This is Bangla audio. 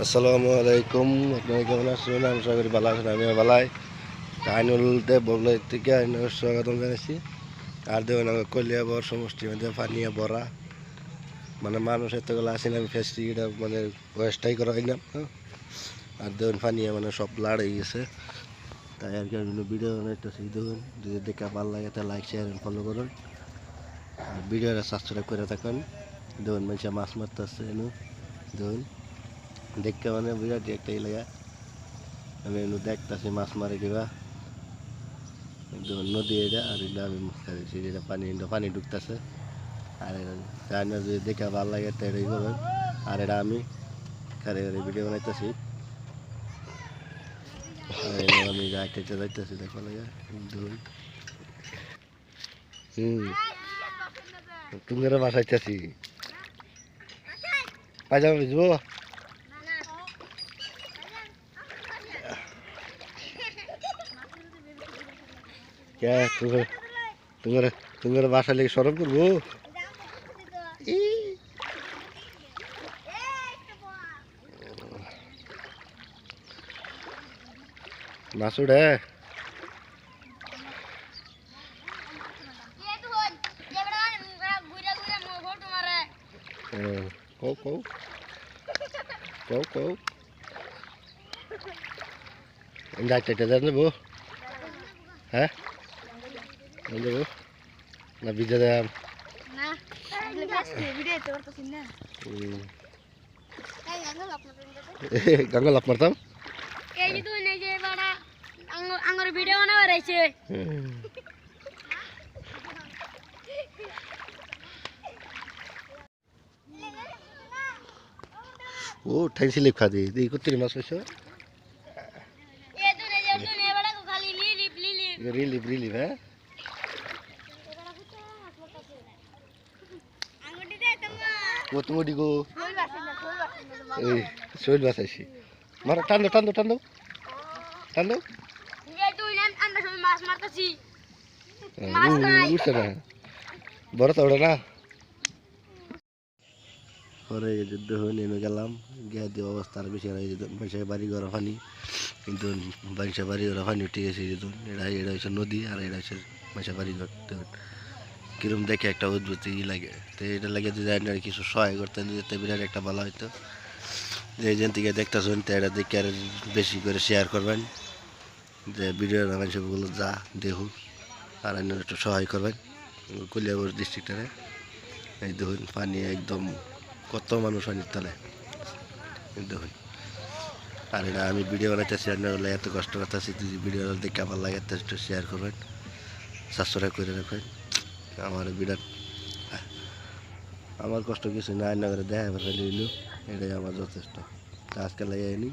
আসসালামু আলাইকুম। আপনারা কেমন আছেন? আমি আশা করি ভালো আছেন। আমিও ভালাই। আইনুলতে বগলের থেকে আইনুল স্বাগতম জানাচ্ছি। আর দেখুন আমার কলিয়াবর সমষ্টি মধ্যে পানিয়ে ভরা, মানে মানুষ এতগুলো আসেন, আমি ফেস্টিটা মানে ওয়েস্টাই করা হয় না। আর দেখুন পানিয়ে মানে সব লাড় হয়ে গেছে। তাই আর কি ভিডিও বানাইতেছি। দেখুন যদি দেখে ভালো লাগে তাহলে লাইক শেয়ার ফলো করুন, আর ভিডিওটা সাবস্ক্রাইব করে থাকুন। দেখুন মানুষের মাছ মারতেছে এনু। দেখুন দেখতে মানে বিরাট একটা এলাকা। আমি এনু দেখতেছি মাছ মারে কিবা নদী এটা, আর এটা আমি মাছতেছি, এটা পানি ঢুকতেছে। আর এটা যদি দেখে ভালো লাগে তো এটাই করবেন। আর এটা আমি খারে ভিডিও বানাইতেছি। আমি যাইতে যাইতেছি দেখা লাগে। তুমি বাসাইতেছি পায়জামা ভিজবো। কে তোমার তোমার বাসা লেগে সরম করবো। মাসুড়ে কৌ কৌ কৌ কৌ যাইতে যাবো। হ্যাঁ যাবো না ভিজে দেয় গঙ্গা লাভ মারতাম। ভিডিও বানাবার আইছে ও ঠাই স্লিপ খাদি এই করতে মাছ হয়েছে। রিলিভ রিলিভ হ্যাঁ ও তুমি ডিগো এই শৈল বাসাইছি মারা টান দাও টান দাও টান দাও টান দাও। মাছ মারতেছি উঠছে না বড় তো ওটা না। পরে যুদ্ধ হয়ে নেমে গেলাম, গিয়ে দিয়ে অবস্থা আর বেশি মানুষের বাড়ি ঘর পানি, কিন্তু মানুষের বাড়ি ঘর পানি উঠে গেছে। যেতুন এটা হচ্ছে নদী, আর এটা হচ্ছে মানুষের বাড়ি ঘর। কিরম দেখে একটা অদ্ভুত লাগে। তো এটা লাগে যদি আর কিছু সহায় করতেন যেতে বিরাট একটা ভালো হইতো। যে যেন থেকে দেখতেছেন তো এটা দেখে আর বেশি করে শেয়ার করবেন, যে ভিডিও মানুষগুলো যা দেখুক, আর একটু সহায় করবেন কলিয়াবর ডিস্ট্রিক্টে। এই দেখুন পানি একদম কত মানুষ পানির তলে দেখুন। আর এটা আমি ভিডিও বানাইতেছি, আপনারা এত কষ্ট করতেছি, যদি ভিডিও দেখে ভালো লাগে একটু শেয়ার করবেন, সাবস্ক্রাইব করে রাখবেন। আমার বিরাট আমার কষ্ট কিছু না, না করে দেখা ফেলে এটাই আমার যথেষ্ট। আজকে লাগে নি।